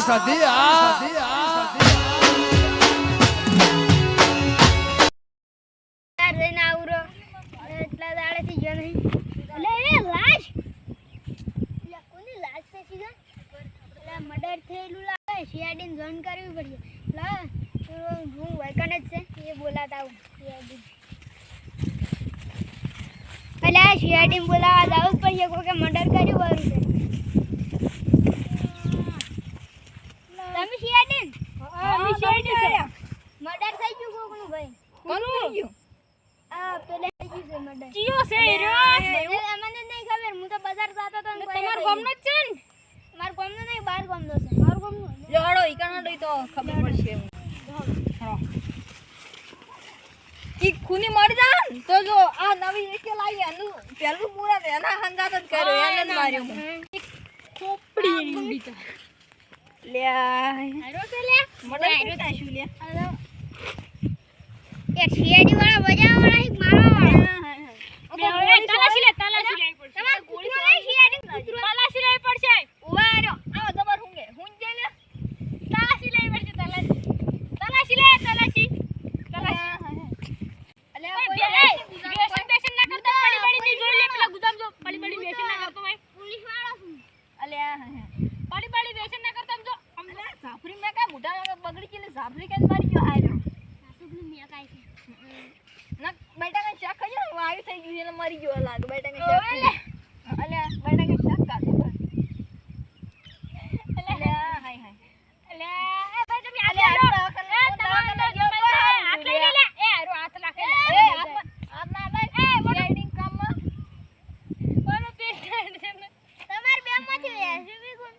સધી રઈને આવરો એટલા દાડેથી ગયો નહીં એટલે એ લાશ એટલે કોની લાશ છે સીધા એટલે મર્ડર થયેલું લાગે સીઆઈડીને જોઈન કરવી પડશે એટલે હું વેકન જ છે એ બોલાતા આવું સીઆઈડી એટલે સીઆઈડીને બોલાવા જવું જ પડશે કોઈ કે મર્ડર કર્યું વાળું છે તમે સીઆઈડી અમે સીઆઈડી છે મર્ડર થઈ ગયું કોકનું ભાઈ કોનું થઈ ગયું આ પેલે થઈ ગયું છે મર્ડર ચિયો છે રે મને નહીં ખબર હું તો બજાર જતો તો તમાર ગામનો જ છે ને માર ગામનો નહીં બહાર ગામનો છે માર ગામનો લડો ઈકાનો તો ખબર પડશે ઈ ખૂની મરી જા તો જો આ નવી એકે લાવી આનું પેલું મુરા એના હંગાત જ કર્યો એને જ માર્યો ખોપડી ઉડી તો લે હારો કે લે મને હારો તાશું લે હાલો એ સીઆઈડી વાળા બજાવવાળા એક મારો તલાશી લે તમાર ગોળી વાળા સીઆઈડી તલાશી લેવી પડશે ઉભા રહ્યો આવો તમાર હુંગે હુંજ દે લે તલાશી લેવી પડશે તલાશી લે તલાશી અલે બેસન ના કરતા પડી પડી ની જોઈ લે પેલા ગુદામ જો પડી પડી બેસન ના કરતો ભાઈ પોલીસ વાળા છું અલે પડી પડી બેસન ના કરતા જો અમને સાફરી મે કા મોઢા બગડી ગઈ ને સાફરી કેમ મારી ગયો હાર્યો સાસુનું મે કાઈ છે ના બેટા કે શાક ખાજો ને આવી થઈ ગયું એટલે મરી ગયો લાગે બેટા કે શાક અલે બેટા કે શાક કાઢો અલે હાય હાય અલે એ ભાઈ તમે આ હાથ લઈ લે એ હારો હાથ લાખે એ હાથ ના લઈ એ રાઇડિંગ કામ માં બોલો પેશન્ટ તમાર બે માંથી એસબી કોણ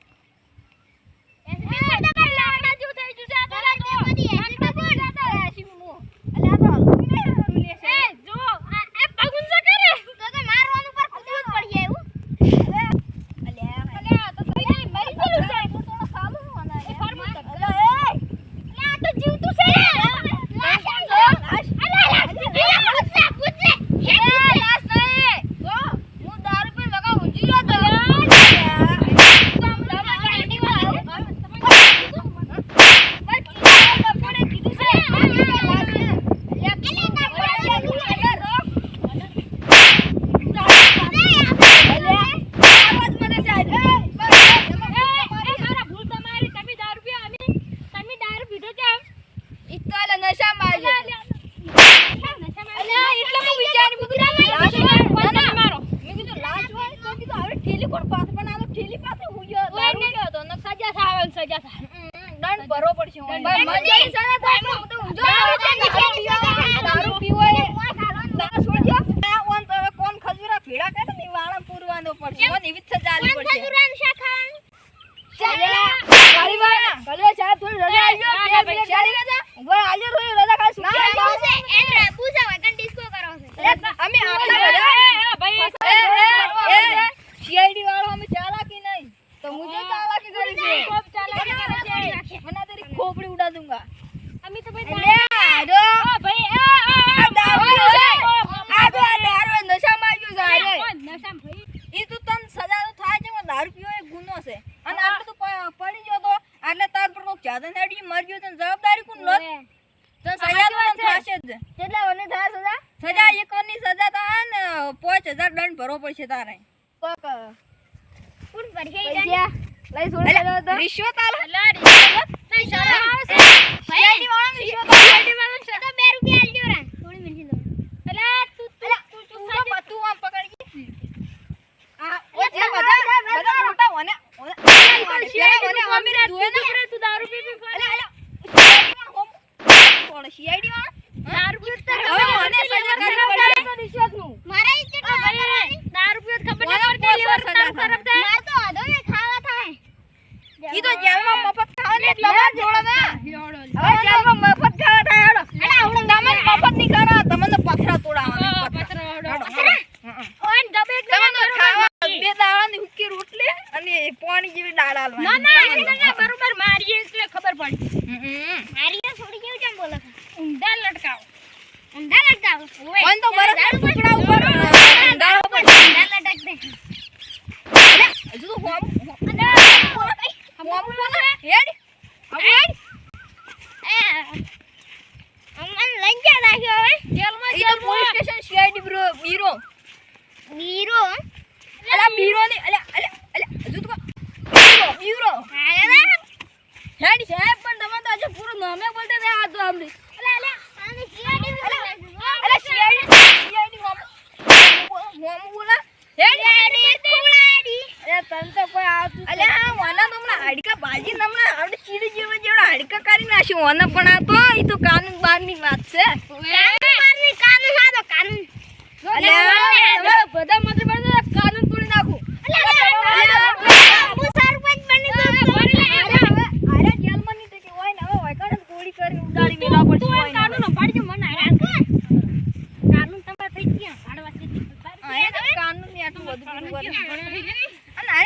એસબી કોણ તમાર લાવના જો થઈ જુ જા બોલા તો એસબી કોણ જાતા એસબી મો અલે આ તો રૂલે છે એ જો એ પગુન સ કરે તો મારવાનું પર કૂદવું જ પડી એવું અલે આ તો થઈ ગઈ મરી ગયું છે થોડો સાલો હોના એ ફરમો અલે એ આ તો જીવતું છે લાશ સમજો લાશ પૂછે લાશ નહીં જો હું દારૂ પી લગા ઊંજી ગયો તો દંડ ભરો પડશે મજાની સજા થાય હું તો ઊંધો દારૂ પીવો એ દારૂ છોડજો ઓન તો કોણ ખજૂરા ભેડા કરે ને વાળા પૂરવાનો પડશે ઓન એવી સજા આલી પડશે ખજુરાન શાખા ચાલી વાળા ભલે ચા થોડી રજા આલ્યો બે ચાલી રજા ઉભો આલ્યો થોડી રજા ખાસ ના છે એને પૂછા વગન ડિસ્કો કરો છે અમે આટલા બધા ભાઈ એ સીઆઈડી વાળો અમે ચાલાકી નહીં તો મુજે ચાલાકી કરી છે ખૂબ ચાલાકી કરે છે મને તેરી ખોપડી ઉડા દૂંગા અમે તો ભાઈ લે આડો ભાઈ આ દારૂ છે આ દારૂ નશા માં આવ્યો છે નશા ભાઈ ઈ તો તન સજા તો થાય છે પણ દારૂ પીવો એ ગુનો છે અને આટલું તો પડી ગયો તો એટલે તાર પર નો જ્યાદા નેડી મર ગયો તો જવાબદારી કોણ લો તો સજા તો થશે જ કેટલા વને થાય સજા એકની સજા થાય ને 5000 દંડ ભરવો પડશે તારે કોક કોણ ભરશે પૈસા લઈ છોડી દો તો રિશ્વત આલે નહીં સારા આવશે સીઆઈડી વાળા રિશ્વત સીઆઈડી વાળો છે તો 2 રૂપિયા આલજો રા થોડી મિલજી દો અલા તું બધું આમ પકડી ગઈ આ ઓ જે બધા મોટા ઓને સીઆઈડી અમીર દુએ ને તું દારૂ પી અલે કોણ સીઆઈડી વાળા દારૂ પી તો ઓને સજા કરવી પડશે રિશ્વત નું મારા ઈ કેટલા ભાઈ દારૂ પી ખબર ન પડતી લીવર તરફ માર તો આધો ને ખાવા થાય ઈ તો જેલમાં મફત ખાવા ને તમાર જોડે ને હવે જેલમાં મફત ખાવા થાય હેડો અલા તમે મફત ની કરો તમને પથરા તોડાવવાના પથરા ઓન દબે તમને ખાવા બે દાડાની હુક્કી રોટલી અને પાણી જેવી દાળ આલવાની ના બરોબર મારીએ એટલે ખબર પડી મારીએ છોડી કેવું કેમ બોલે ઊંધા લટકાવો ઓય ઓન તો બરફ ટુકડા ઉપર ઊંધા ઉપર ઊંધા લટક દે હજુ તો હોમ હોમું બોલે હેડ હેડ. અમને લઈ ગયા રાખ્યો હવે જેલમાં ઈ તો પોલીસ સ્ટેશન સીઆઈડી બ્યુરો બીરો અલા બ્યુરો ને અલા હજુ તો બ્યુરો હેડ સાહેબ પણ તમે તો આજે પૂરું નામે બોલતે તે આ તો આમલી અલા આને સીઆઈડી અલા સીઆઈડી હોમું બોલા હેડ કુલાડી અરે તન તો કોઈ આવતું અલે આ વાના તો હમણાં હાડકા ભાજી હમણાં આપણે ચીડી જેવડા હાડકા કરી નાખ્યું વાના પણ આ તો ઈ તો કાનૂન બારની વાત છે કાનૂન હા તો કાનૂન અલે બધા મંત્રી બને કાનૂન તોડી નાખું હું સરપંચ બની અરે જેલમાં ની કે હોય ને હવે હોય કાને ગોળી કરીને ઉડાડી મેલા પડશે હોય કાનૂન પાડજો મને કાનૂન તમારે થઈ ગયા પાડવા કાનૂન ની આટલું બધું અને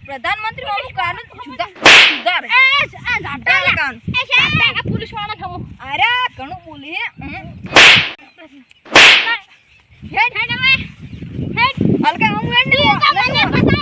પ્રધાનમંત્રી નું કાનૂન સુધારે કાનૂન પોલીસ વાળા થવો અરે ઘણું બોલી હેડ હેડ હવે હેડ હલકા હું હેડ મને